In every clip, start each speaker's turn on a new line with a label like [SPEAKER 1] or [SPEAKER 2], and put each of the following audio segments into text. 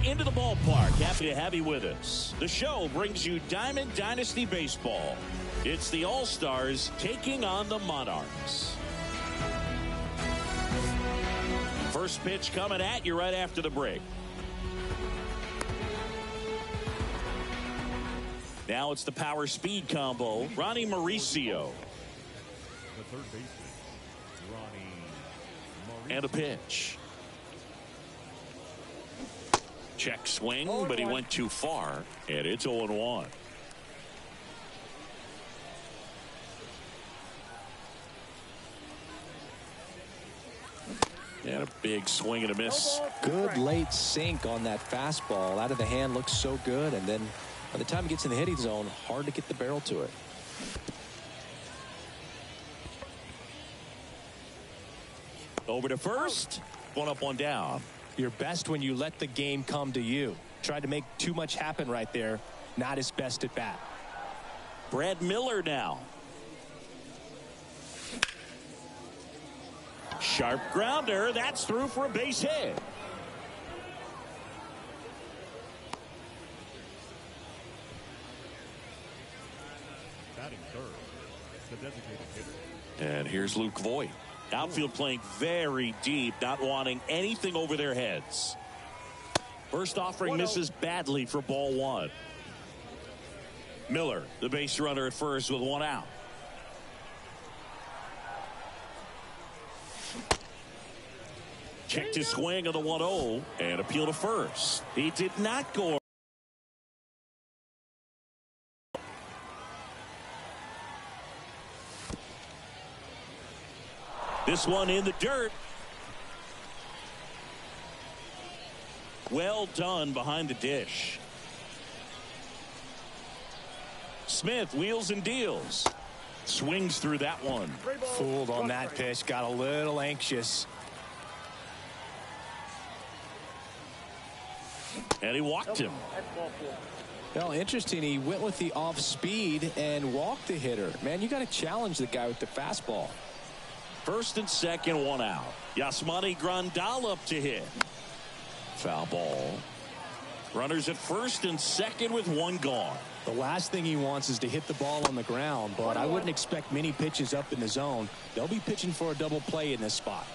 [SPEAKER 1] into the ballpark. Happy to have you with us. The show brings you Diamond Dynasty Baseball. It's the All-Stars taking on the Monarchs. First pitch coming at you right after the break. Now it's the power speed combo. Ronnie Mauricio.
[SPEAKER 2] The third baseman, Ronnie Mauricio.
[SPEAKER 1] And a pitch. Check swing, but he went too far. And it's 0-1. And a big swing and a miss.
[SPEAKER 3] Good late sink on that fastball. Out of the hand, looks so good. And then by the time it gets in the hitting zone, hard to get the barrel to it.
[SPEAKER 1] Over to first. One up, one down.
[SPEAKER 3] You're best when you let the game come to you. Tried to make too much happen right there. Not his best at bat.
[SPEAKER 1] Brad Miller now. Sharp grounder. That's through for a base hit.
[SPEAKER 2] Batting third, the designated hitter.
[SPEAKER 1] And here's Luke Voigt. Outfield playing very deep, not wanting anything over their heads. First offering misses badly for ball one. Miller, the base runner at first with one out. Checked his swing on the 1-0 and appeal to first. He did not go. This one in the dirt. Well done behind the dish. Smith wheels and deals. Swings through that one.
[SPEAKER 3] Fooled on that pitch. Got a little anxious.
[SPEAKER 1] And he walked him.
[SPEAKER 3] Well, interesting. He went with the off speed and walked the hitter. Man, you got to challenge the guy with the fastball.
[SPEAKER 1] First and second, one out. Yasmani Grandal up to hit. Foul ball. Runners at first and second with one gone.
[SPEAKER 3] The last thing he wants is to hit the ball on the ground, but I wouldn't expect many pitches up in the zone. They'll be pitching for a double play in this spot.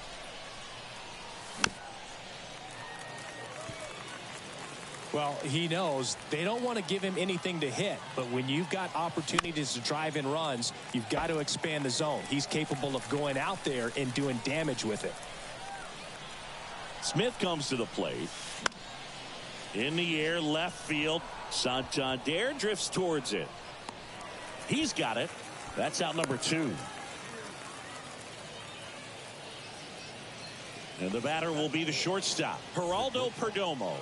[SPEAKER 3] Well, he knows they don't want to give him anything to hit, but when you've got opportunities to drive in runs, you've got to expand the zone. He's capable of going out there and doing damage with it.
[SPEAKER 1] Smith comes to the plate. In the air, left field. Santander drifts towards it. He's got it. That's out number 2. And the batter will be the shortstop, Geraldo Perdomo.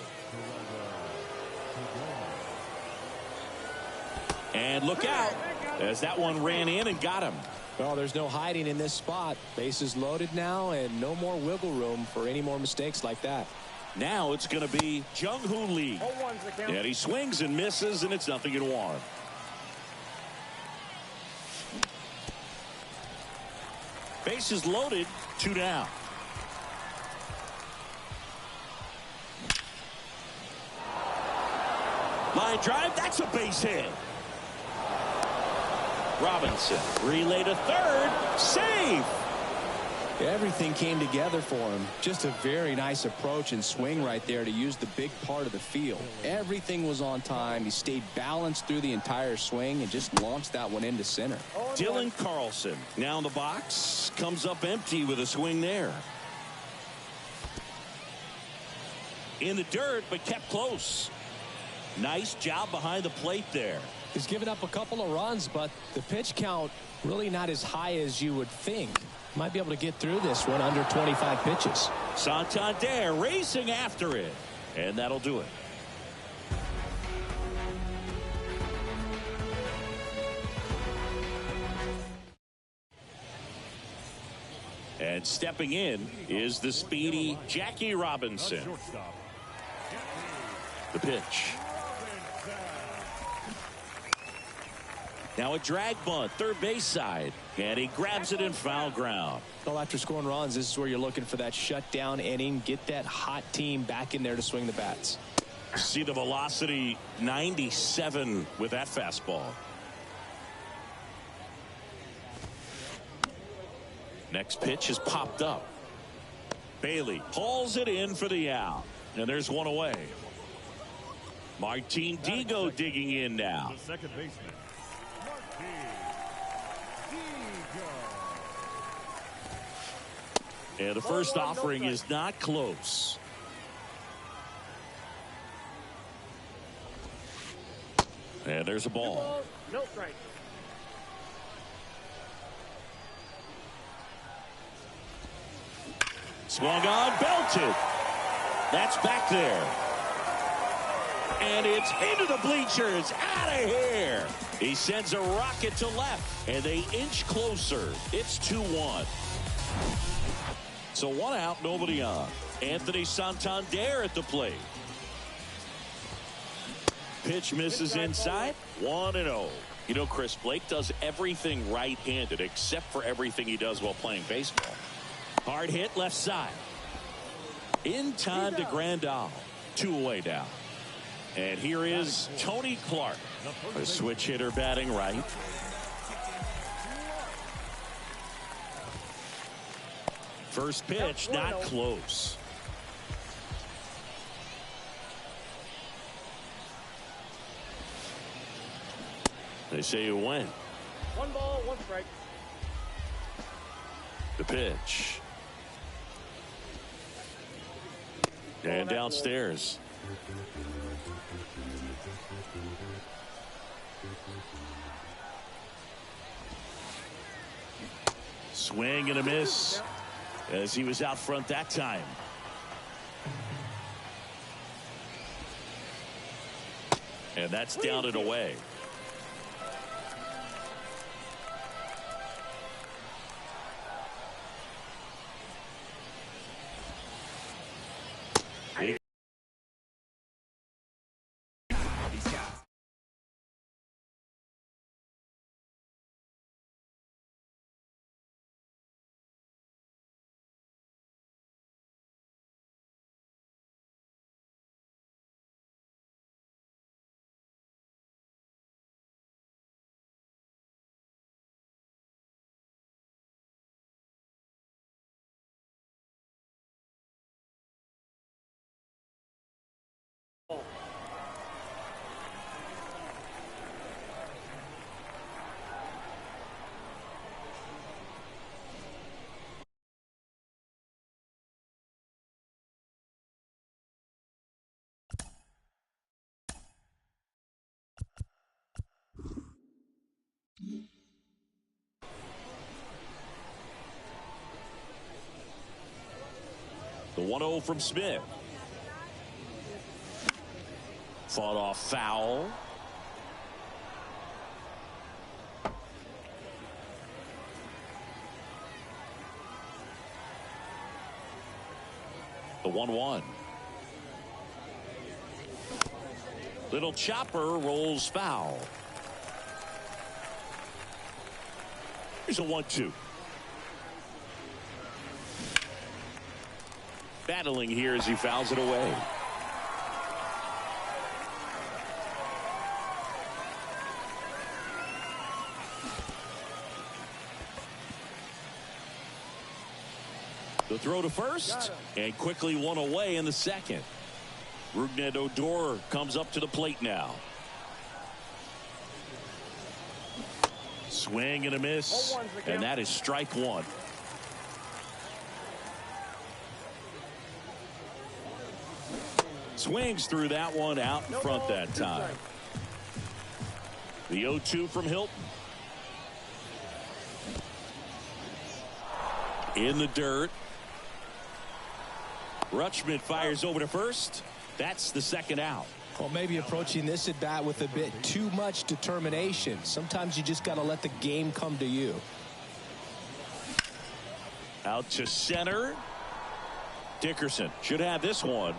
[SPEAKER 1] And look out as that one ran in and got him.
[SPEAKER 3] Well, there's no hiding in this spot. Bases loaded now and no more wiggle room for any more mistakes like that.
[SPEAKER 1] Now it's going to be Jung-Hoo Lee. And he swings and misses, and it's 0-1. Bases loaded, 2 down. Line drive, that's a base hit. Robinson, relay to third, safe.
[SPEAKER 3] Everything came together for him. Just a very nice approach and swing right there to use the big part of the field. Everything was on time. He stayed balanced through the entire swing and just launched that one into center.
[SPEAKER 1] Dylan Carlson now in the box, comes up empty with a swing there. In the dirt, but kept close. Nice job behind the plate there.
[SPEAKER 3] He's given up a couple of runs, but the pitch count really not as high as you would think. Might be able to get through this one under 25 pitches.
[SPEAKER 1] Santander racing after it, and that'll do it. And stepping in is the speedy Jackie Robinson. The pitch. Now a drag bunt, third base side, and he grabs it in foul ground.
[SPEAKER 3] Well, after scoring runs, this is where you're looking for that shutdown inning. Get that hot team back in there to swing the bats.
[SPEAKER 1] See the velocity, 97 with that fastball. Next pitch is popped up. Bailey hauls it in for the out. And there's one away. Martin Digo digging in now.
[SPEAKER 2] The second baseman, Martin Digo.
[SPEAKER 1] And the first offering is not close. And there's a ball.
[SPEAKER 4] No strike.
[SPEAKER 1] Swung on, belted. That's back there. And it's into the bleachers. Out of here. He sends a rocket to left. And they inch closer. It's 2-1. So one out, nobody on. Anthony Santander at the plate. Pitch misses inside. 1-0. You know, Chris, Blake does everything right-handed except for everything he does while playing baseball. Hard hit left side. In time to Grandal. 2 away now. And here is Tony Clark, a switch hitter batting right. First pitch not close. They say you win.
[SPEAKER 4] 1 ball, 1 strike.
[SPEAKER 1] The pitch. And downstairs. Swing and a miss as he was out front that time. And that's down and away. The 1-0 from Smith. Fought off foul. The 1-1. Little chopper rolls foul. Here's a 1-2. Battling here as he fouls it away. The throw to first, and quickly one away in the second. Rougned Odor comes up to the plate now. Swing and a miss, and that is strike one. Swings through that one out in front that time. The 0-2 from Hilton. In the dirt. Rutschman fires over to first. That's the second out.
[SPEAKER 3] Well, maybe approaching this at bat with a bit too much determination. Sometimes you just got to let the game come to you.
[SPEAKER 1] Out to center. Dickerson should have this one.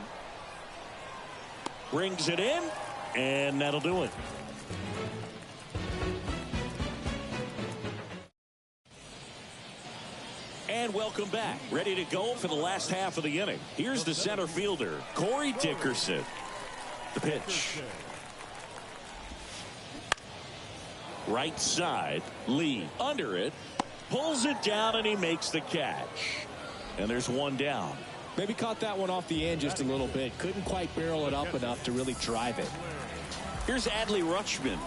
[SPEAKER 1] Brings it in, and that'll do it. And welcome back. Ready to go for the last half of the inning. Here's the center fielder, Corey Dickerson. The pitch. Right side. Lee under it. Pulls it down and he makes the catch. And there's one down.
[SPEAKER 3] Maybe caught that one off the end just a little bit. Couldn't quite barrel it up enough to really drive it.
[SPEAKER 1] Here's Adley Rutschman.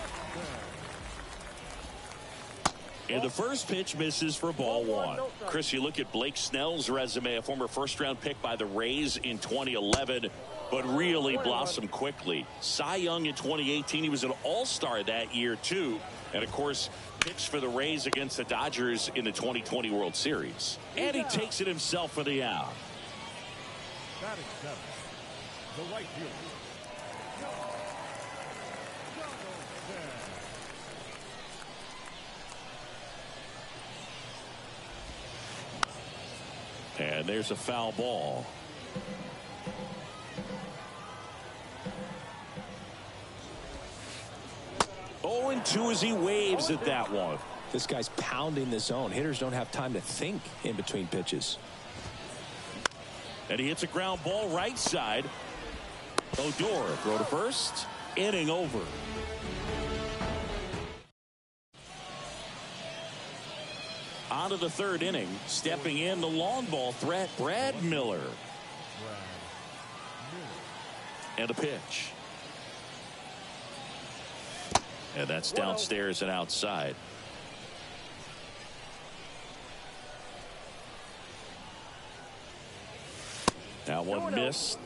[SPEAKER 1] And the first pitch misses for ball one. Chris, you look at Blake Snell's resume, a former first-round pick by the Rays in 2011, but really blossomed quickly. Cy Young in 2018, he was an all-star that year, too. And, of course, pitched for the Rays against the Dodgers in the 2020 World Series. And he takes it himself for the out.
[SPEAKER 2] Batting seventh, the right fielder.
[SPEAKER 1] And there's a foul ball. Oh, and 2 as he waves at that one.
[SPEAKER 3] This guy's pounding the zone. Hitters don't have time to think in between pitches.
[SPEAKER 1] And he hits a ground ball right side. Odor throw to first. Inning over. On to the third inning. Stepping in the long ball threat, Brad Miller. And a pitch. And that's downstairs and outside. That one missed.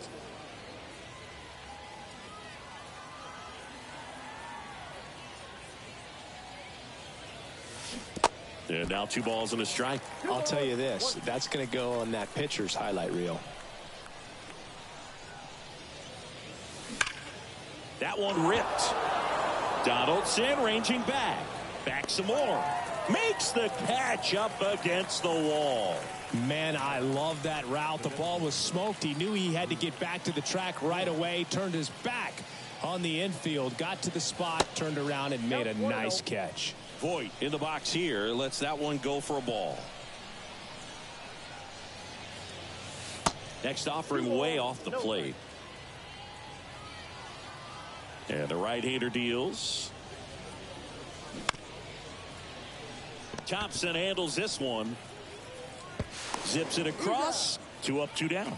[SPEAKER 1] And now 2 balls and a strike.
[SPEAKER 3] I'll tell you this, that's going to go on that pitcher's highlight reel.
[SPEAKER 1] That one ripped. Donaldson ranging back. Back some more. Makes the catch up against the wall.
[SPEAKER 3] Man, I love that route. The ball was smoked. He knew he had to get back to the track right away. Turned his back on the infield. Got to the spot. Turned around and made a nice catch.
[SPEAKER 1] Voit in the box here. Lets that one go for a ball. Next offering way off the plate. And the right-hander deals. Thompson handles this one. Zips it across. 2 up, 2 down.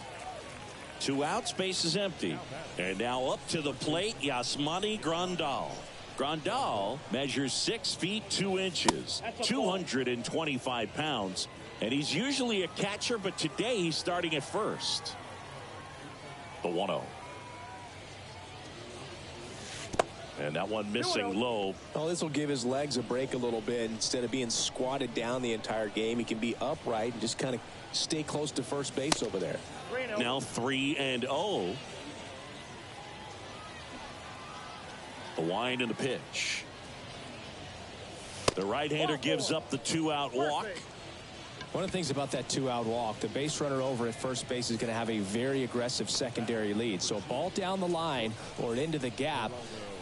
[SPEAKER 1] 2 outs, base is empty. And now up to the plate, Yasmani Grandal. Grandal measures 6 feet 2 inches, 225 pounds, and he's usually a catcher, but today he's starting at first. The 1-0. And that one missing low.
[SPEAKER 3] Oh, this will give his legs a break a little bit. Instead of being squatted down the entire game, he can be upright and just kind of stay close to first base over there.
[SPEAKER 1] Now 3-0. The wind and the pitch. The right-hander gives up the 2-out walk.
[SPEAKER 3] One of the things about that 2-out walk, the base runner over at first base is going to have a very aggressive secondary lead. So a ball down the line or into the gap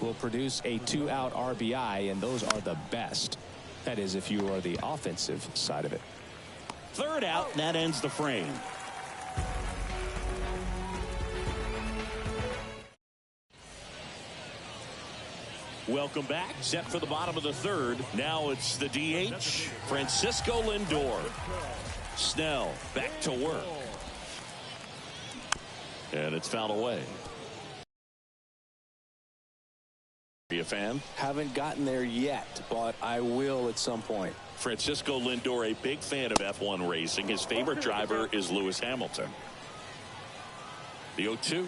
[SPEAKER 3] will produce a 2-out RBI, and those are the best. That is, if you are the offensive side of it.
[SPEAKER 1] 3rd out, and that ends the frame. Welcome back. Set for the bottom of the 3rd. Now it's the DH, Francisco Lindor. Snell back to work. And it's fouled away. Are you a fan?
[SPEAKER 3] Haven't gotten there yet, but I will at some point.
[SPEAKER 1] Francisco Lindor, a big fan of F1 racing. His favorite driver is Lewis Hamilton. The 0-2.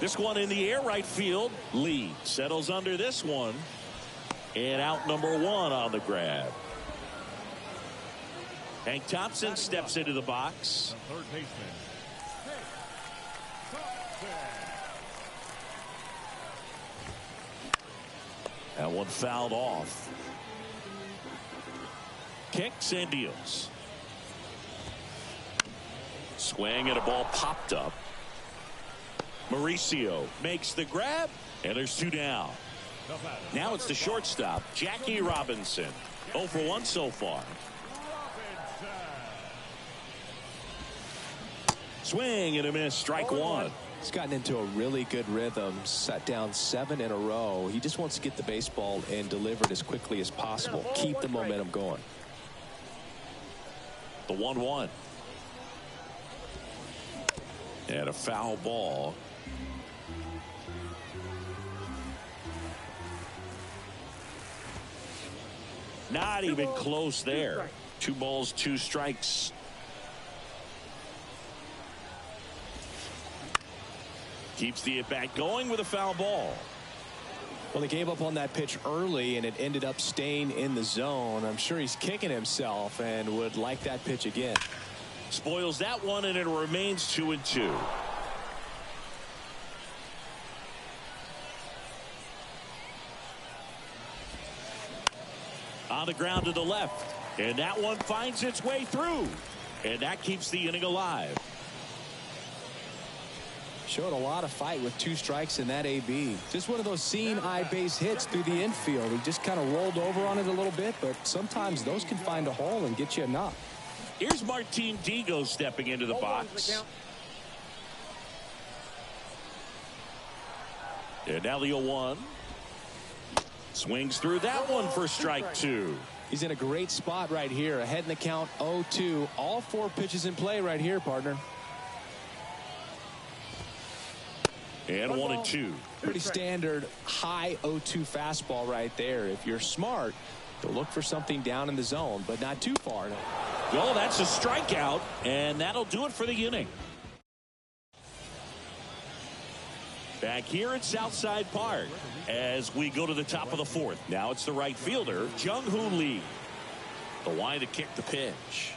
[SPEAKER 1] This one in the air, right field. Lee settles under this one. And out number 1 on the grab. Hank Thompson steps into the box.
[SPEAKER 2] The third baseman.
[SPEAKER 1] That one fouled off. Kicks and deals. Swing and a ball popped up. Mauricio makes the grab, and there's 2 down. Now it's the shortstop, Jackie Robinson. 0 for 1 so far. Swing and a miss. Strike one.
[SPEAKER 3] He's gotten into a really good rhythm. Sat down 7 in a row. He just wants to get the baseball and deliver it as quickly as possible. Keep the momentum going.
[SPEAKER 1] The 1-1. And a foul ball. Not even close there. 2 balls, 2 strikes. Keeps the at-bat going with a foul ball.
[SPEAKER 3] Well, they gave up on that pitch early, and it ended up staying in the zone. I'm sure he's kicking himself and would like that pitch again.
[SPEAKER 1] Spoils that one, and it remains 2-2. On the ground to the left, and that one finds its way through, and that keeps the inning alive.
[SPEAKER 3] Showed a lot of fight with 2 strikes in that AB. Just one of those seeing eye base hits through the infield. He just kind of rolled over on it a little bit, but sometimes those can find a hole and get you a knock.
[SPEAKER 1] Here's Martin Digo stepping into the box. And now the 0-1. Swings through that one for strike 2.
[SPEAKER 3] He's in a great spot right here. Ahead in the count, 0-2. All 4 pitches in play right here, partner.
[SPEAKER 1] And 1-2.
[SPEAKER 3] Pretty standard high 0-2 fastball right there. If you're smart, you'll look for something down in the zone, but not too far.
[SPEAKER 1] Well, that's a strikeout, and that'll do it for the inning. Back here at Southside Park as we go to the top of the 4th. Now it's the right fielder, Jung-Hoo Lee. The wind to kick the pitch.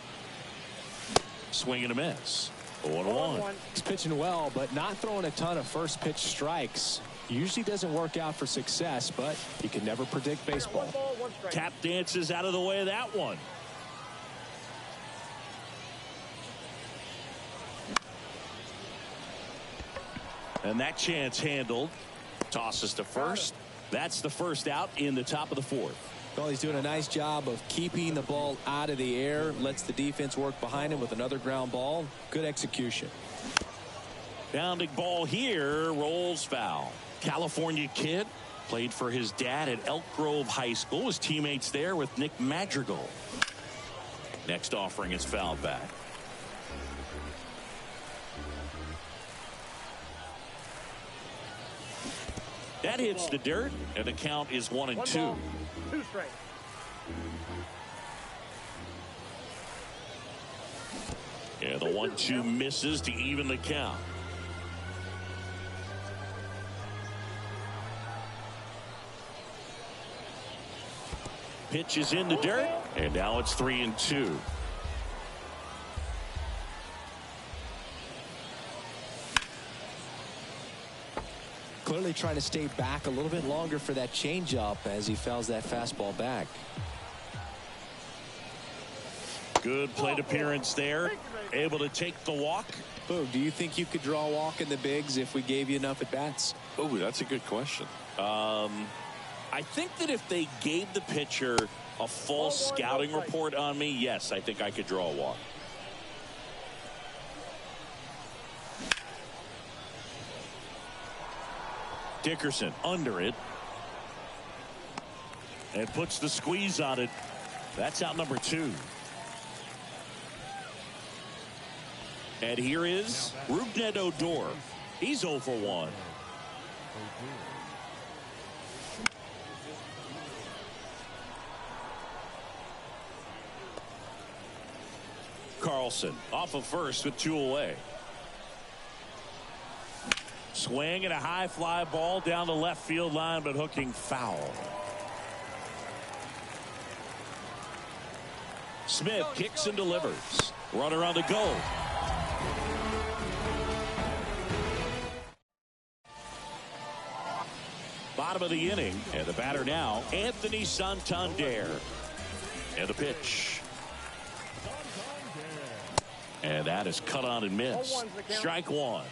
[SPEAKER 1] Swing and a miss. 0-1.
[SPEAKER 3] He's pitching well, but not throwing a ton of first pitch strikes. Usually doesn't work out for success, but you can never predict baseball.
[SPEAKER 1] Tap dances out of the way of that one. And that chance handled. Tosses to first. That's the first out in the top of the 4th.
[SPEAKER 3] Well, he's doing a nice job of keeping the ball out of the air. Lets the defense work behind him with another ground ball. Good execution.
[SPEAKER 1] Bounding ball here. Rolls foul. California kid. Played for his dad at Elk Grove High School. His teammates there with Nick Madrigal. Next offering is fouled back. That hits the dirt, and the count is 1-2.
[SPEAKER 4] 2 strikes.
[SPEAKER 1] Yeah, the 1-2 misses to even the count. Pitch is in the dirt, and now it's 3-2.
[SPEAKER 3] Clearly trying to stay back a little bit longer for that changeup as he fouls that fastball back.
[SPEAKER 1] Good plate appearance there. Able to take the walk.
[SPEAKER 3] Boo, do you think you could draw a walk in the bigs if we gave you enough at bats?
[SPEAKER 1] Oh, that's a good question. I think that if they gave the pitcher a full scouting report on me, yes, I think I could draw a walk. Dickerson under it. And puts the squeeze on it. That's out number 2. And here is Rougned Odor. He's 0 for 1. Carlson off of first with 2 away. Swing and a high fly ball down the left field line, but hooking foul. Smith kicks and delivers. Runner on the go. Bottom of the inning, and the batter now, Anthony Santander. And the pitch. And that is cut on and missed. Strike 1.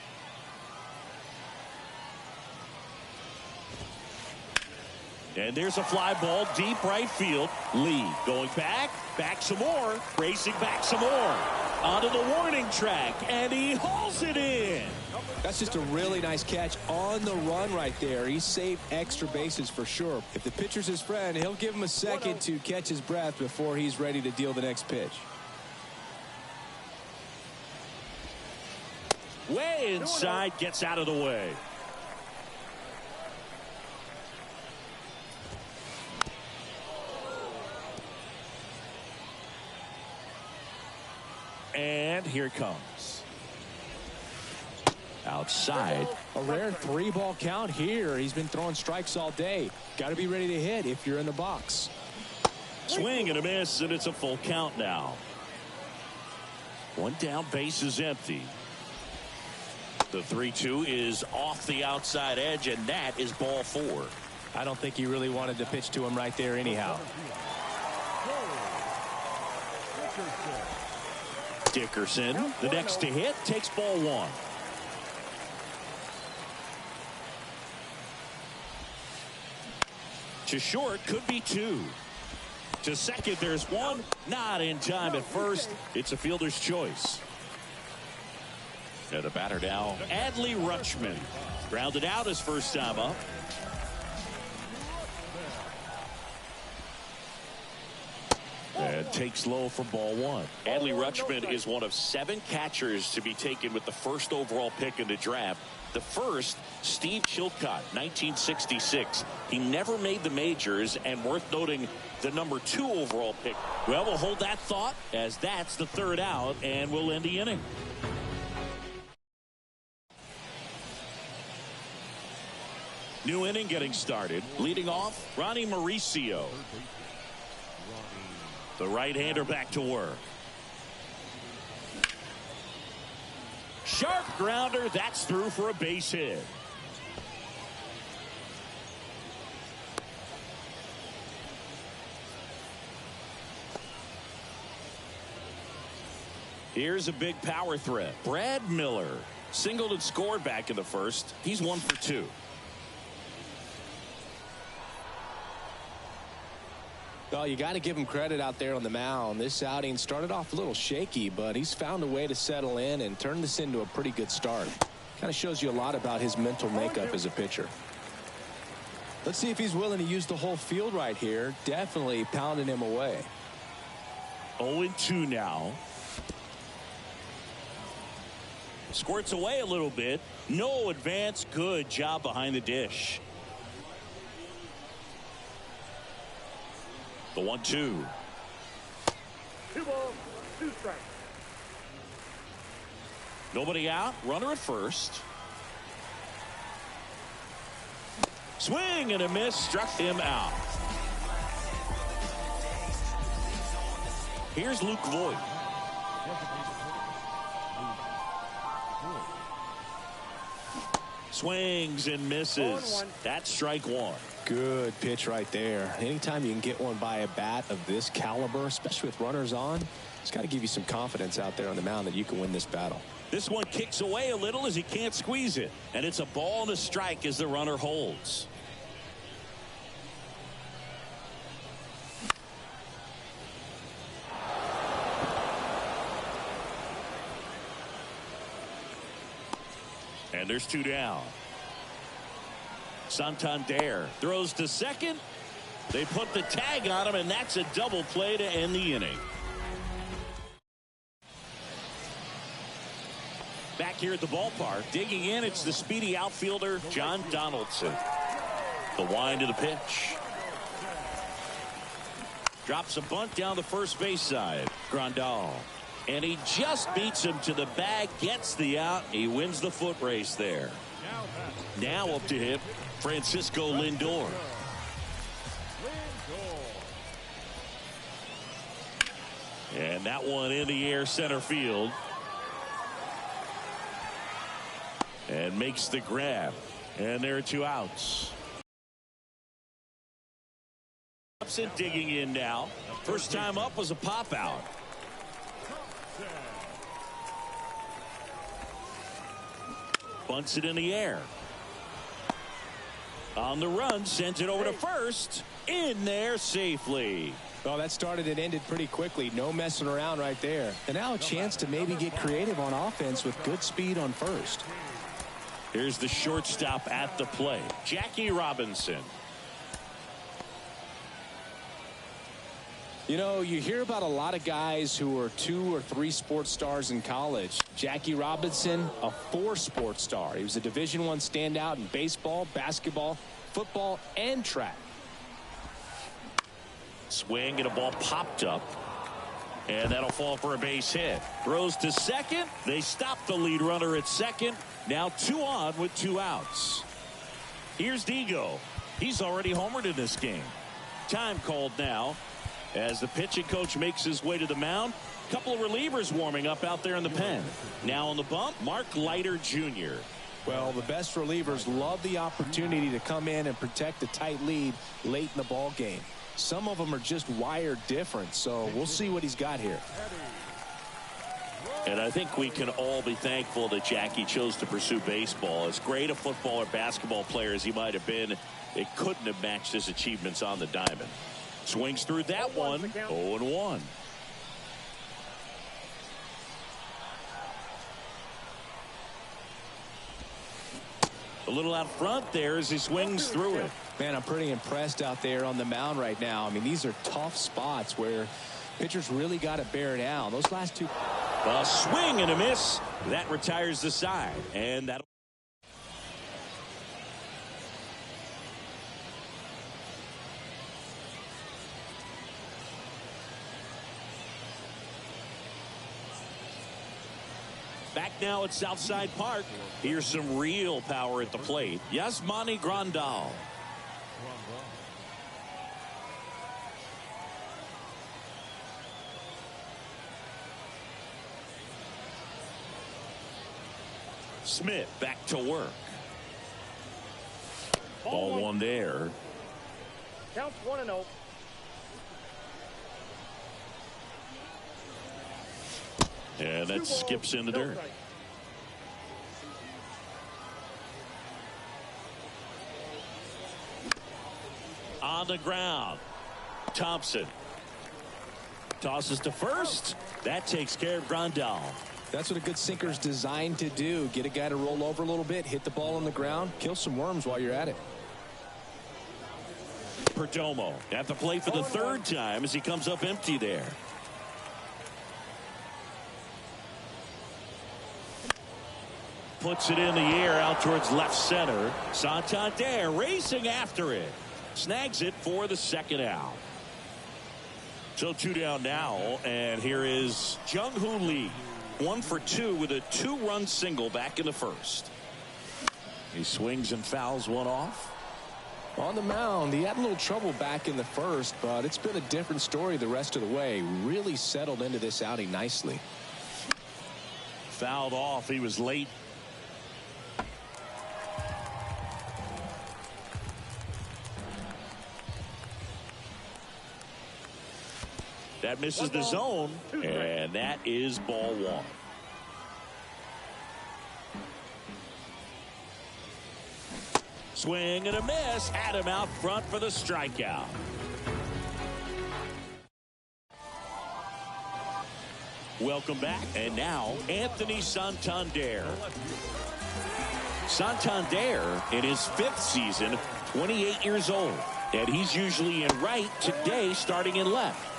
[SPEAKER 1] And there's a fly ball deep right field. Lee going back some more, racing back some more. Onto the warning track, and he hauls it in.
[SPEAKER 3] That's just a really nice catch on the run right there. He saved extra bases for sure. If the pitcher's his friend, he'll give him a second to catch his breath before he's ready to deal the next pitch.
[SPEAKER 1] Way inside, gets out of the way. And here it comes. Outside.
[SPEAKER 3] A rare 3-ball count here. He's been throwing strikes all day. Got to be ready to hit if you're in the box.
[SPEAKER 1] Swing and a miss, and it's a full count now. One down, base is empty. The 3-2 is off the outside edge, and that is ball 4.
[SPEAKER 3] I don't think he really wanted to pitch to him right there anyhow.
[SPEAKER 1] Dickerson, the next to hit, takes ball 1. To short, could be 2. To second, there's 1. Not in time at first. It's a fielder's choice. And the batter now, Adley Rutschman. Grounded out his first time up. And takes low for ball 1. Adley Rutschman is one of 7 catchers to be taken with the first overall pick in the draft. The first, Steve Chilcott, 1966. He never made the majors, and worth noting, the number 2 overall pick. Well, we'll hold that thought as that's the 3rd out, and we'll end the inning. New inning getting started. Leading off, Ronnie Mauricio. The right-hander back to work. Sharp grounder. That's through for a base hit. Here's a big power threat. Brad Miller singled and scored back in the first. He's 1 for 2.
[SPEAKER 3] Well, you got to give him credit out there on the mound. This outing started off a little shaky, but he's found a way to settle in and turn this into a pretty good start. Kind of shows you a lot about his mental makeup as a pitcher. Let's see if he's willing to use the whole field right here. Definitely pounding him away.
[SPEAKER 1] 0-2 now. Squirts away a little bit. No advance. Good job behind the dish. The 1-2.
[SPEAKER 4] 2 balls, 2 strikes.
[SPEAKER 1] Nobody out. Runner at first. Swing and a miss. Struck him out. Here's Luke Voigt. Swings and misses. That's strike 1.
[SPEAKER 3] Good pitch right there. Anytime you can get one by a bat of this caliber, especially with runners on, it's got to give you some confidence out there on the mound that you can win this battle.
[SPEAKER 1] This one kicks away a little as he can't squeeze it. And it's a ball and a strike as the runner holds. And there's 2 down. Santander throws to second. They put the tag on him, and that's a double play to end the inning. Back here at the ballpark, digging in, it's the speedy outfielder, John Donaldson. The wind of the pitch. Drops a bunt down the first base side. Grandal. And he just beats him to the bag, gets the out. He wins the foot race there. Now up to him, Francisco Lindor. And that one in the air center field. And makes the grab. And there are 2 outs. Thompson digging in now. First time up was a pop out. Bunts it in the air. On the run, sends it over to first. In there safely.
[SPEAKER 3] Well, that started and ended pretty quickly. No messing around right there. And now a chance to maybe get creative on offense with good speed on first.
[SPEAKER 1] Here's the shortstop at the plate, Jackie Robinson.
[SPEAKER 3] You know, you hear about a lot of guys who are 2 or 3 sports stars in college. Jackie Robinson, a 4 sports star. He was a Division I standout in baseball, basketball, football, and track.
[SPEAKER 1] Swing and a ball popped up. And that'll fall for a base hit. Throws to second. They stop the lead runner at second. Now 2 on with 2 outs. Here's Digo. He's already homered in this game. Time called now as the pitching coach makes his way to the mound. A couple of relievers warming up out there in the pen. Now on the bump, Mark Leiter Jr.
[SPEAKER 3] Well, the best relievers love the opportunity to come in and protect a tight lead late in the ball game. Some of them are just wired different, so we'll see what he's got here.
[SPEAKER 1] And I think we can all be thankful that Jackie chose to pursue baseball. As great a football or basketball player as he might have been, it couldn't have matched his achievements on the diamond. Swings through that one, 0-1. A little out front there as he swings through it.
[SPEAKER 3] Man, I'm pretty impressed out there on the mound right now. I mean, these are tough spots where pitchers really got to bear down. Those last 2.
[SPEAKER 1] A swing and a miss. That retires the side. And that'll. Back now at Southside Park. Here's some real power at the plate. Yasmani Grandal. Smith back to work. Ball 1 there.
[SPEAKER 4] Counts 1-0.
[SPEAKER 1] And that skips in the dirt. On the ground. Thompson tosses to first. That takes care of Grandal.
[SPEAKER 3] That's what a good sinker's designed to do. Get a guy to roll over a little bit, hit the ball on the ground, kill some worms while you're at it.
[SPEAKER 1] Perdomo at the plate for the 3rd time as he comes up empty there. Puts it in the air out towards left center. Santander racing after it. Snags it for the 2nd out. So 2 down now, and here is Jung-Hoo Lee. 1 for 2 with a 2-run single back in the 1st. He swings and fouls one off.
[SPEAKER 3] On the mound, he had a little trouble back in the 1st, but it's been a different story the rest of the way. Really settled into this outing nicely.
[SPEAKER 1] Fouled off. He was late. That misses the zone, and that is ball 1. Swing and a miss. Had him out front for the strikeout. Welcome back. And now, Anthony Santander. Santander, in his 5th season, 28 years old. And he's usually in right, today starting in left.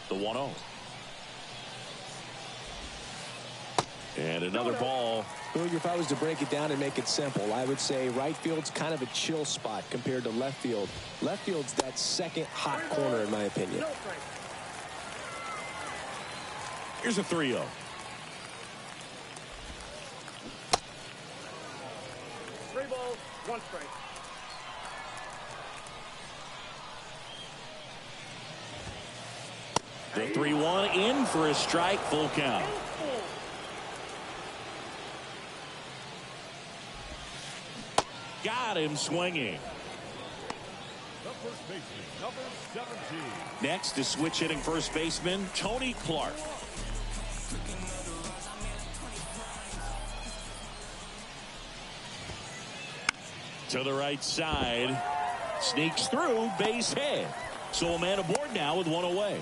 [SPEAKER 1] The 1-0. And another ball.
[SPEAKER 3] Boog, if I was to break it down and make it simple, I would say right field's kind of a chill spot compared to left field. Left field's that 2nd hot corner, in my opinion.
[SPEAKER 1] Here's a 3-0.
[SPEAKER 4] Three balls, 1 strike.
[SPEAKER 1] The 3-1 in for a strike, full count. got him swinging.
[SPEAKER 2] The first baseman, number 17.
[SPEAKER 1] Next is switch hitting first baseman Tony Clark. To the right side, sneaks through, base hit. So a man aboard now with one away.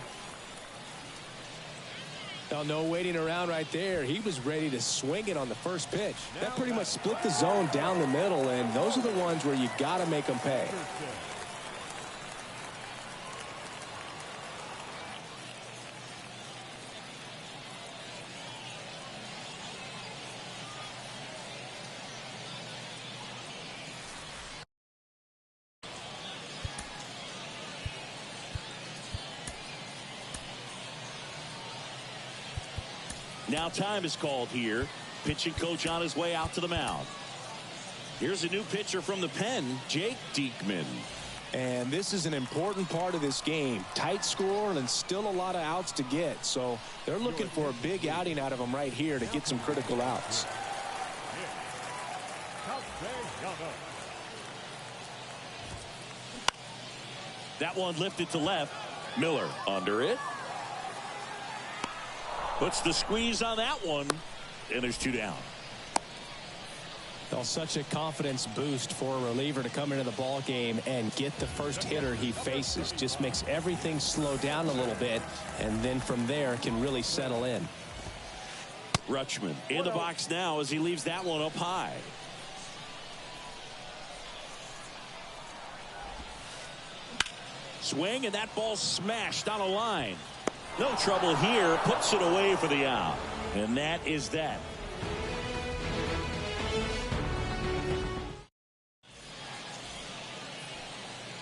[SPEAKER 3] Now, no waiting around right there. He was ready to swing it on the first pitch. That pretty much split the zone down the middle, and those are the ones where you got to make them pay.
[SPEAKER 1] Now time is called here. Pitching coach on his way out to the mound. Here's a new pitcher from the pen, Jake Diekman.
[SPEAKER 3] And this is an important part of this game. Tight score and still a lot of outs to get. So they're looking for a big outing out of him right here to get some critical outs.
[SPEAKER 1] That one lifted to left. Miller under it. Puts the squeeze on that one, and there's two down.
[SPEAKER 3] Well, such a confidence boost for a reliever to come into the ball game and get the first hitter he faces. Just makes everything slow down a little bit, and then from there can really settle in.
[SPEAKER 1] Rutschman in the box now as he leaves that one up high. Swing, and that ball smashed on a line. No trouble here, puts it away for the out. And that is that.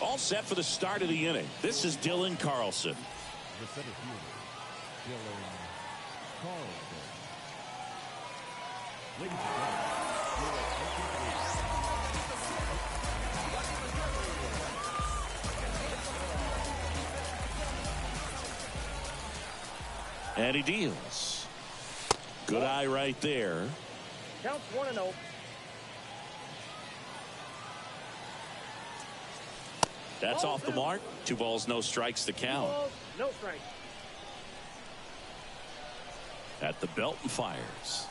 [SPEAKER 1] All set for the start of the inning. This is Dylan Carlson.
[SPEAKER 2] The center fielder, Dylan Carlson. Ladies and gentlemen,
[SPEAKER 1] and he deals. Good eye right there.
[SPEAKER 4] Counts 1-0.
[SPEAKER 1] That's off the mark. 2 balls, no strikes to count.
[SPEAKER 4] 2 balls, no strikes.
[SPEAKER 1] At the belt and fires.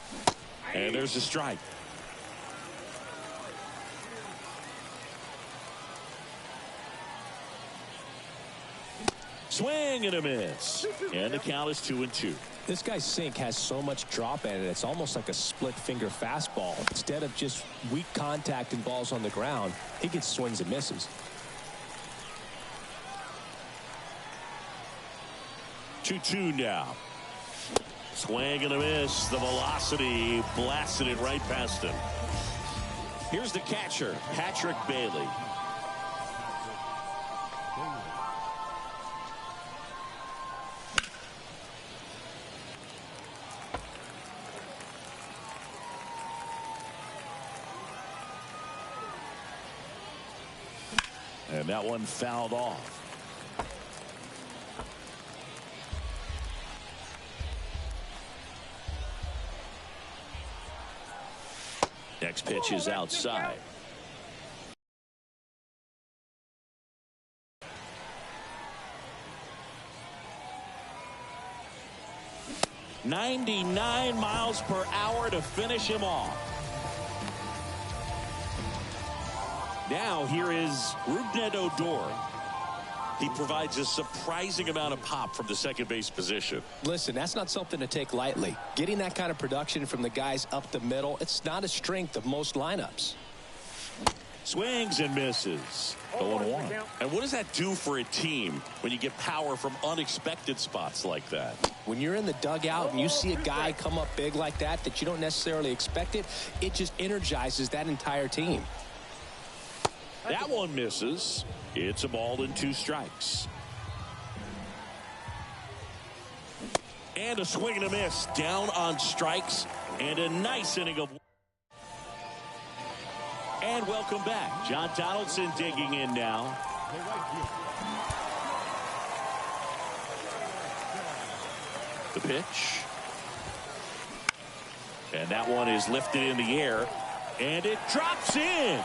[SPEAKER 1] And there's a strike. Swing and a miss. And the count is 2-2.
[SPEAKER 3] This guy's sink has so much drop in it. It's almost like a split finger fastball. Instead of just weak contact and balls on the ground, he gets swings and misses.
[SPEAKER 1] 2-2 now. Swing and a miss. The velocity blasted it right past him. Here's the catcher, Patrick Bailey. And that one fouled off. Next pitch is outside. .99 miles per hour to finish him off. Now here is Rougned Odor. He provides a surprising amount of pop from the second base position.
[SPEAKER 3] Listen, that's not something to take lightly. Getting that kind of production from the guys up the middle, it's not a strength of most lineups.
[SPEAKER 1] Swings and misses. 0-1. And what does that do for a team when you get power from unexpected spots like that?
[SPEAKER 3] When you're in the dugout and you see a guy come up big like that you don't necessarily expect it, it just energizes that entire team.
[SPEAKER 1] That one misses. It's a ball and 2 strikes. And a swing and a miss. Down on strikes. And a nice inning of... And welcome back. John Donaldson digging in now. The pitch. And that one is lifted in the air. And it drops in.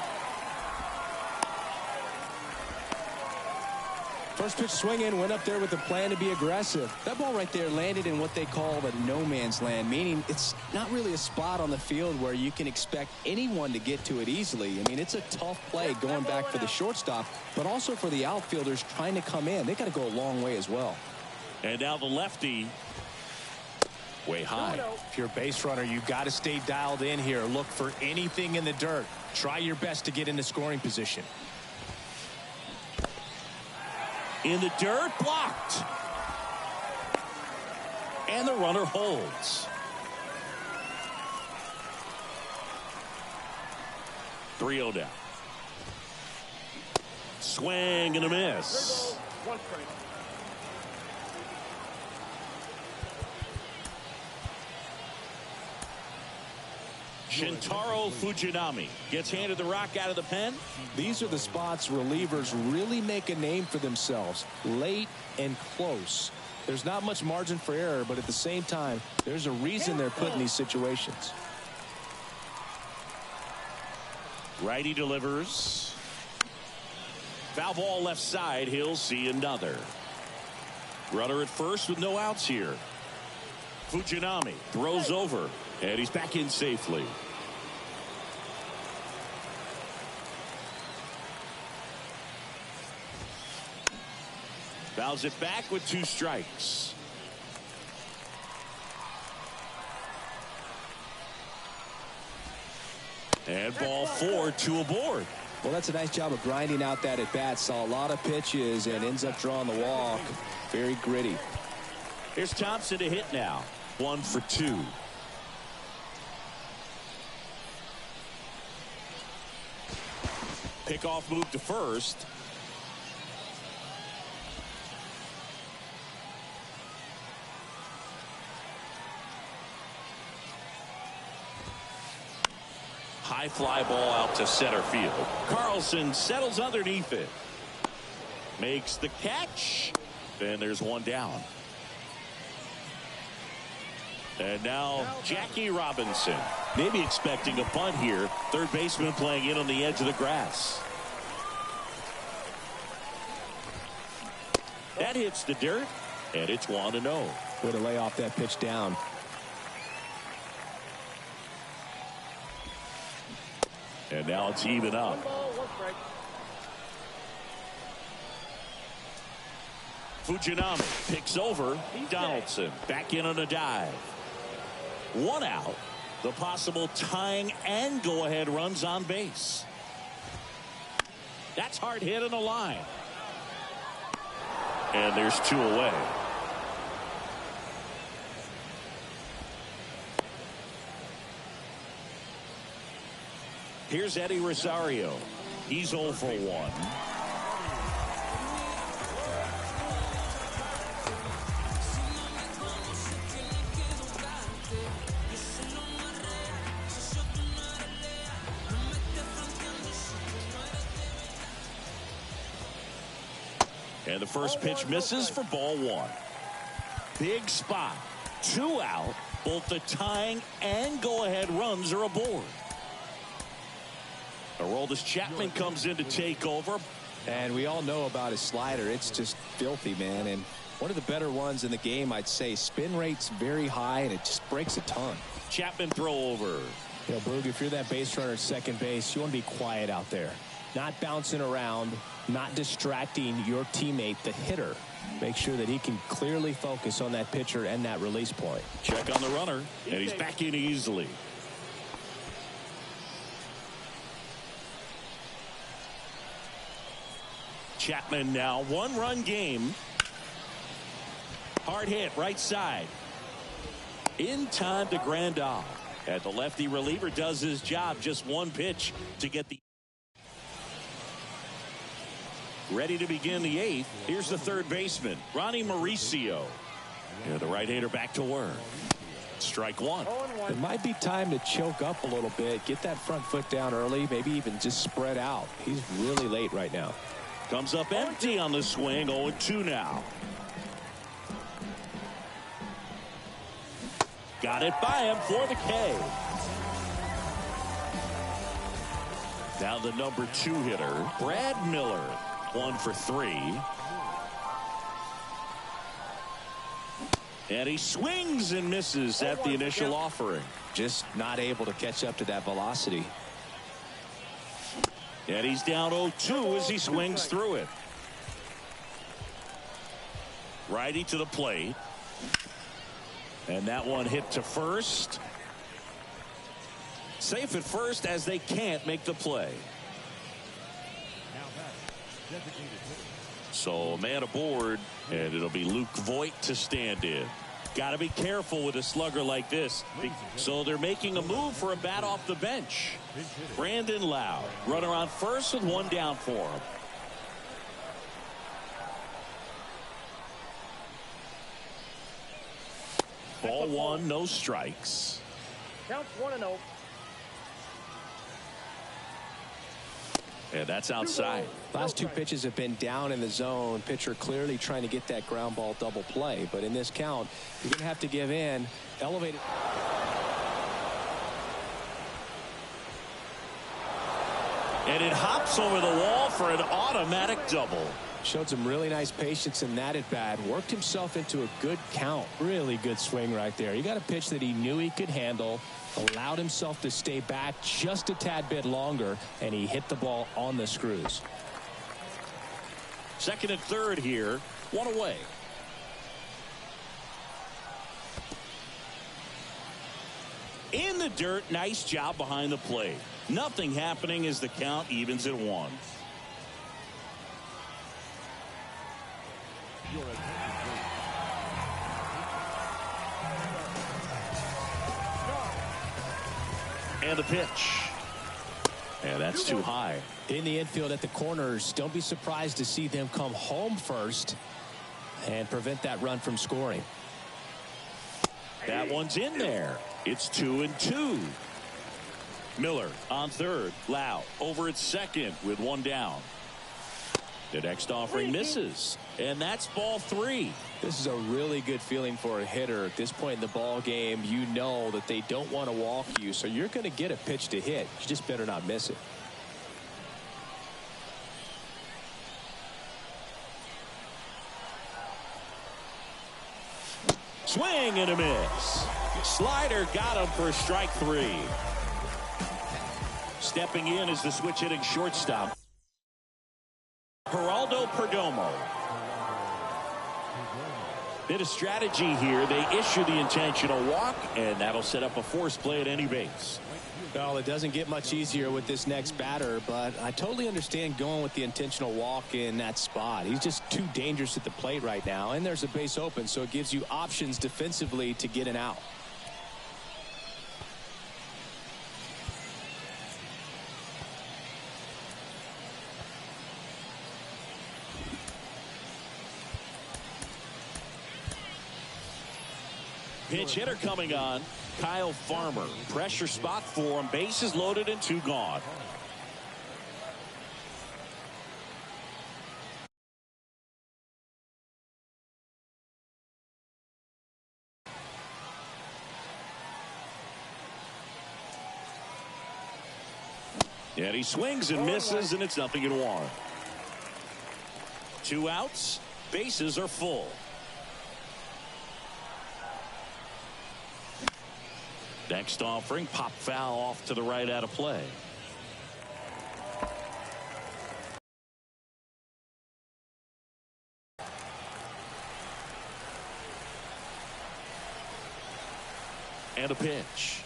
[SPEAKER 3] First pitch swinging, went up there with a plan to be aggressive. That ball right there landed in what they call the no man's land, meaning it's not really a spot on the field where you can expect anyone to get to it easily. I mean, it's a tough play going back for the shortstop, but also for the outfielders trying to come in. They got to go a long way as well.
[SPEAKER 1] And now the lefty. Way high.
[SPEAKER 3] If you're a base runner, you got to stay dialed in here. Look for anything in the dirt. Try your best to get into scoring position.
[SPEAKER 1] In the dirt, blocked. And the runner holds. 3-0 down. Swing and a miss.
[SPEAKER 4] One strike.
[SPEAKER 1] Shintaro Fujinami gets handed the rock out of the pen.
[SPEAKER 3] These are the spots relievers really make a name for themselves. Late and close. There's not much margin for error, but at the same time, there's a reason they're put in these situations.
[SPEAKER 1] Righty delivers. Foul ball left side. He'll see another. Runner at first with no outs here. Fujinami throws over, and he's back in safely. Fouls it back with 2 strikes. And ball 4, 2 aboard.
[SPEAKER 3] Well, that's a nice job of grinding out that at bat. Saw a lot of pitches and ends up drawing the walk. Very gritty.
[SPEAKER 1] Here's Thompson to hit now. 1 for 2. Pickoff move to first. High fly ball out to center field. Carlson settles underneath it. Makes the catch. And there's 1 down. And now Jackie Robinson. Maybe expecting a bunt here. Third baseman playing in on the edge of the grass. That hits the dirt. And it's 1-0.
[SPEAKER 3] Way to lay off that pitch down.
[SPEAKER 1] And now it's even up.
[SPEAKER 4] 1 ball, 1 strike.
[SPEAKER 1] Fujinami picks over Donaldson. Back in on a dive. 1 out. The possible tying and go-ahead runs on base. That's hard hit in the line. And there's 2 away. Here's Eddie Rosario. He's 0 for 1. And the first pitch misses for ball 1. Big spot. 2 out. Both the tying and go-ahead runs are aboard. Aroldis Chapman comes in to take over.
[SPEAKER 3] And we all know about his slider. It's just filthy, man. And one of the better ones in the game, I'd say. Spin rate's very high, and it just breaks a ton.
[SPEAKER 1] Chapman throw over.
[SPEAKER 3] You know, Boog, if you're that base runner at second base, you want to be quiet out there. Not bouncing around, not distracting your teammate, the hitter. Make sure that he can clearly focus on that pitcher and that release point.
[SPEAKER 1] Check on the runner, and he's back in easily. Chapman now 1-run game. Hard hit right side. In time to Grandal. And the lefty reliever does his job. Just 1 pitch to get the. Ready to begin the 8th. Here's the third baseman, Ronnie Mauricio. And the right-hander back to work. Strike 1.
[SPEAKER 3] It might be time to choke up a little bit. Get that front foot down early. Maybe even just spread out. He's really late right now.
[SPEAKER 1] Comes up empty on the swing. 0-2 now. Got it by him for the K. Now the number 2 hitter, Brad Miller. 1 for 3. And he swings and misses at the initial offering.
[SPEAKER 3] Just not able to catch up to that velocity.
[SPEAKER 1] And he's down 0-2 as he swings through it. Righty to the plate. And that one hit to first. Safe at first as they can't make the play.
[SPEAKER 2] Now that designated hitter.
[SPEAKER 1] So a man aboard, and it'll be Luke Voigt to stand in. Got to be careful with a slugger like this. So they're making a move for a bat off the bench. Brandon Lowe, runner on first with one down for him. Ball one, no strikes.
[SPEAKER 4] Counts 1-0.
[SPEAKER 1] And that's outside.
[SPEAKER 3] Last two pitches have been down in the zone. Pitcher clearly trying to get that ground ball double play. But in this count, you're going to have to give in. Elevated.
[SPEAKER 1] And it hops over the wall for an automatic double.
[SPEAKER 3] Showed some really nice patience in that at bat. Worked himself into a good count. Really good swing right there. He got a pitch that he knew he could handle. Allowed himself to stay back just a tad bit longer, and he hit the ball on the screws.
[SPEAKER 1] Second and third here. One away. In the dirt. Nice job behind the plate. Nothing happening as the count evens at 1.
[SPEAKER 2] Your attention, please.
[SPEAKER 1] And the pitch. And that's too high.
[SPEAKER 3] In the infield at the corners, don't be surprised to see them come home first and prevent that run from scoring.
[SPEAKER 1] That one's in there. It's 2-2. Miller on third. Lowe over at second with one down. The next offering misses, and that's ball 3.
[SPEAKER 3] This is a really good feeling for a hitter at this point in the ball game. You know that they don't want to walk you, so you're going to get a pitch to hit. You just better not miss it.
[SPEAKER 1] Swing and a miss. Slider got him for strike 3. Stepping in is the switch hitting shortstop, Geraldo Perdomo. Bit of strategy here. They issue the intentional walk, and that'll set up a force play at any base.
[SPEAKER 3] Well, it doesn't get much easier with this next batter, but I totally understand going with the intentional walk in that spot. He's just too dangerous at the plate right now, and there's a base open, so it gives you options defensively to get an out.
[SPEAKER 1] Pinch hitter coming on. Kyle Farmer. Pressure spot for him. Bases loaded and 2 gone. And he swings and misses, and it's 0-1. 2 outs. Bases are full. Next offering, pop foul off to the right out of play. And a pitch.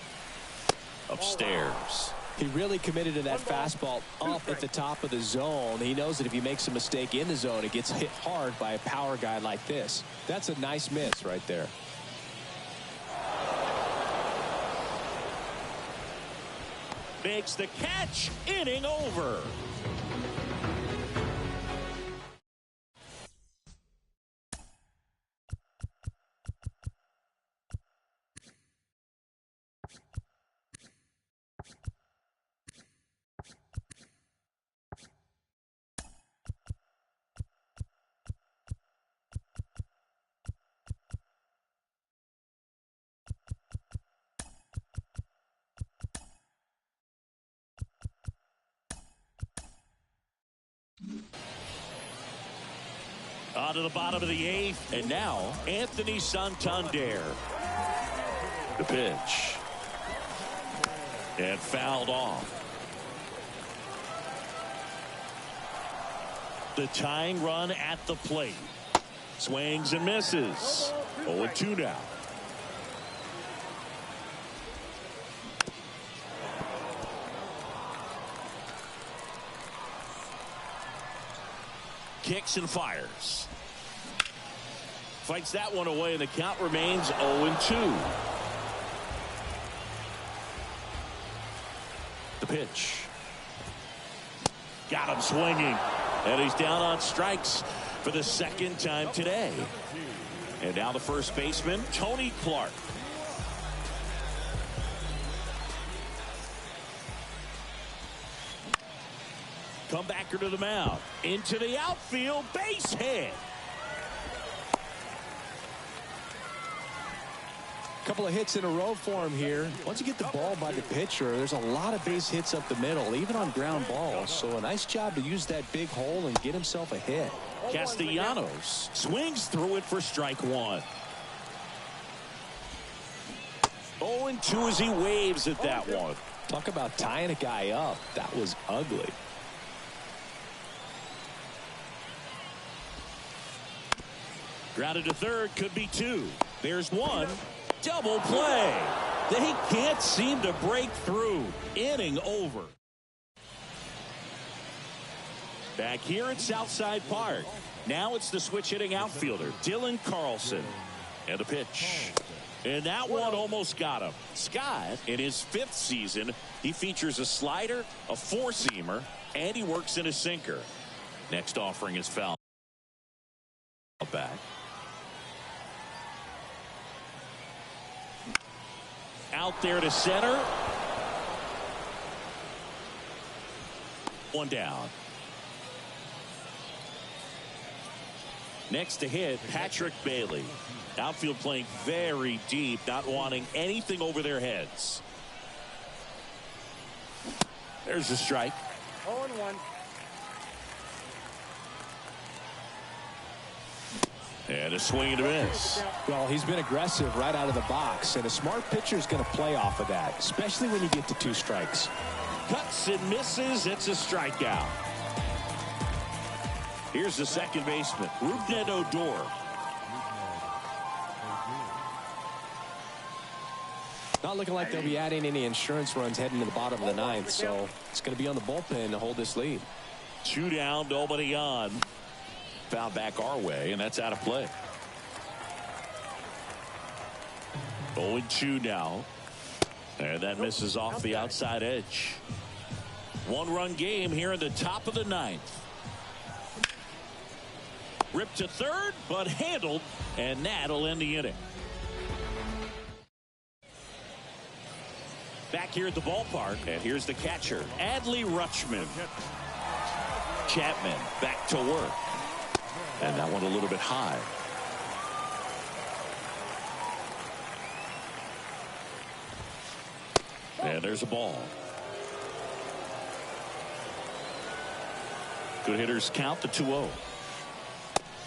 [SPEAKER 1] Upstairs.
[SPEAKER 3] He really committed to that fastball up at the top of the zone. He knows that if he makes a mistake in the zone, it gets hit hard by a power guy like this. That's a nice miss right there.
[SPEAKER 1] Makes the catch. Inning over. On to the bottom of the eighth, and now Anthony Santander. The pitch. And fouled off. The tying run at the plate. Swings and misses. 0-2 now. Kicks and fires. Fights that one away, and the count remains 0-2. The pitch. Got him swinging. And he's down on strikes for the second time today. And now the first baseman, Tony Clark. Comebacker to the mound. Into the outfield, base hit.
[SPEAKER 3] Couple of hits in a row for him here. Once you get the ball by the pitcher, there's a lot of base hits up the middle, even on ground balls. So a nice job to use that big hole and get himself a hit.
[SPEAKER 1] Castellanos swings through it for strike one. 0-2 as he waves at that one.
[SPEAKER 3] Talk about tying a guy up. That was ugly.
[SPEAKER 1] Grounded to third, could be two. There's one. Double play. They can't seem to break through. Inning over. Back here at Southside Park. Now it's the switch hitting outfielder, Dylan Carlson. And a pitch. And that one almost got him. Scott, in his fifth season, he features a slider, a four-seamer, and he works in a sinker. Next offering is foul back. Out there to center. One down. Next to hit, Patrick Bailey. Outfield playing very deep, not wanting anything over their heads. There's the strike.
[SPEAKER 4] 0-1.
[SPEAKER 1] And a swing and a miss.
[SPEAKER 3] Well, he's been aggressive right out of the box, and a smart pitcher is going to play off of that, especially when you get to two strikes.
[SPEAKER 1] Cuts and misses. It's a strikeout. Here's the second baseman, Rougned Odor.
[SPEAKER 3] Not looking like they'll be adding any insurance runs heading to the bottom of the ninth, so it's going to be on the bullpen to hold this lead.
[SPEAKER 1] 2 down, nobody on. Foul back our way, and that's out of play. 0-2 now. And that misses off the outside edge. One-run game here in the top of the ninth. Ripped to third, but handled, and that'll end the inning. Back here at the ballpark, and here's the catcher, Adley Rutschman. Chapman back to work. And that one a little bit high. And there's a ball. Good hitters count the 2-0.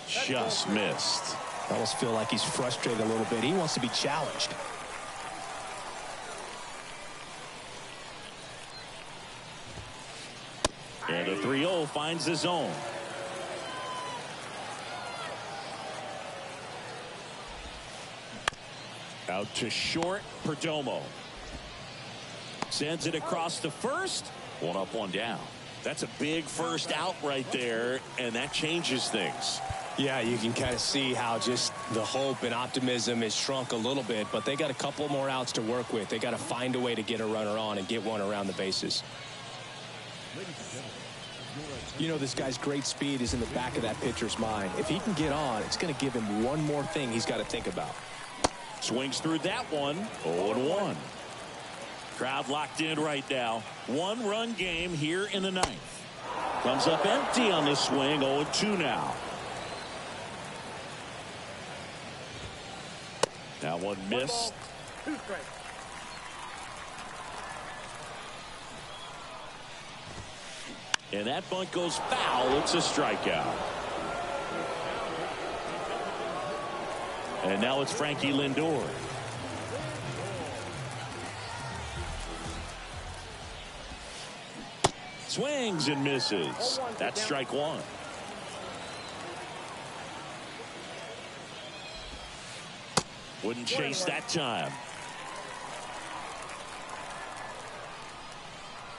[SPEAKER 1] Just missed.
[SPEAKER 3] I almost feel like he's frustrated a little bit. He wants to be challenged.
[SPEAKER 1] And a 3-0 finds the zone. Out to short, Perdomo. Sends it across to first. One up, one down. That's a big first out right there, and that changes things.
[SPEAKER 3] Yeah, you can kind of see how just the hope and optimism is shrunk a little bit, but they got a couple more outs to work with. They got to find a way to get a runner on and get one around the bases. You know, this guy's great speed is in the back of that pitcher's mind. If he can get on, it's going to give him one more thing he's got to think about.
[SPEAKER 1] Swings through that one. 0-1. Crowd locked in right now. One-run game here in the ninth. Comes up empty on the swing. 0-2 now. That one missed.
[SPEAKER 4] 2 strikes.
[SPEAKER 1] And that bunt goes foul. It's a strikeout. And now it's Frankie Lindor. Swings and misses. That's strike one. Wouldn't chase that time.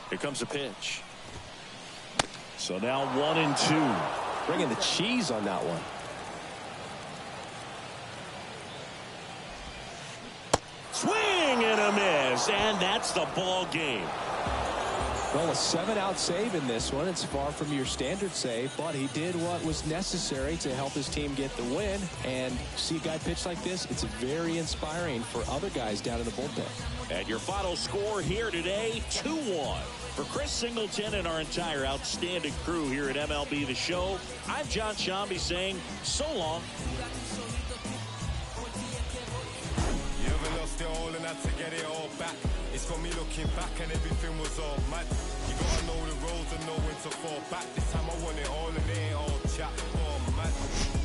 [SPEAKER 1] Here comes a pitch. So now 1-2.
[SPEAKER 3] Bringing the cheese on that one.
[SPEAKER 1] Swing and a miss, and that's the ball game.
[SPEAKER 3] Well, a 7-out save in this one. It's far from your standard save, but he did what was necessary to help his team get the win. And see a guy pitch like this, it's very inspiring for other guys down in the bullpen.
[SPEAKER 1] And your final score here today, 2-1. For Chris Singleton and our entire outstanding crew here at MLB The Show, I'm John Shambi saying so long.
[SPEAKER 5] You ever lost it all and had to get it all back? It's got me looking back and everything was all mad. You gotta know the roads and know when to fall back. This time I want it all and it ain't all chat. Oh man,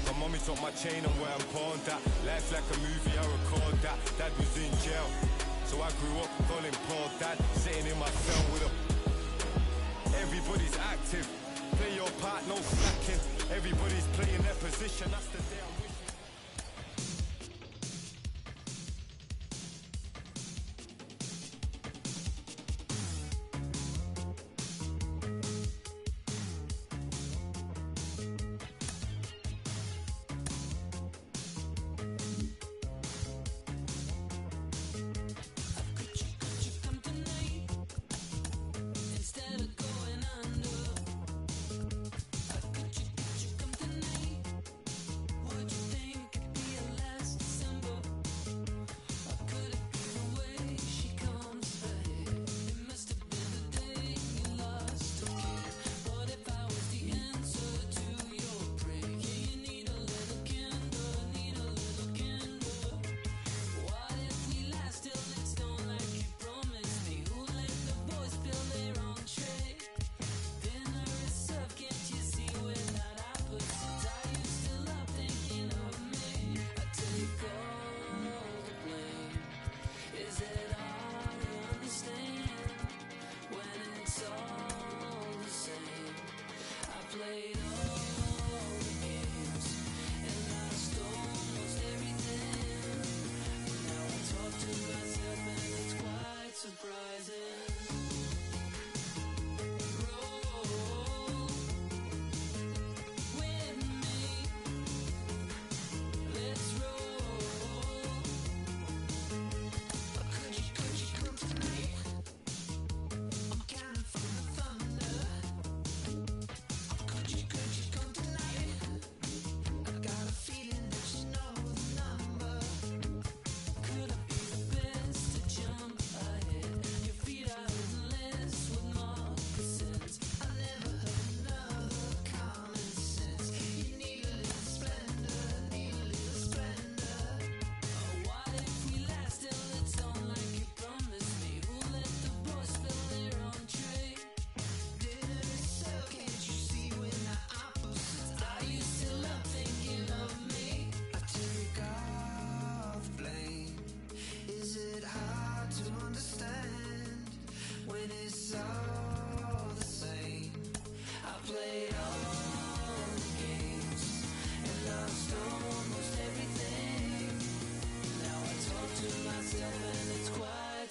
[SPEAKER 5] my mommy took my chain and where I'm pawned at. Life's like a movie, I record that. Dad was in jail, so I grew up calling Paul Dad. Sitting in my cell with a... Everybody's active. Play your part, no slacking. Everybody's playing their position. That's the day I'm wishing.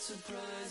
[SPEAKER 6] Surprise.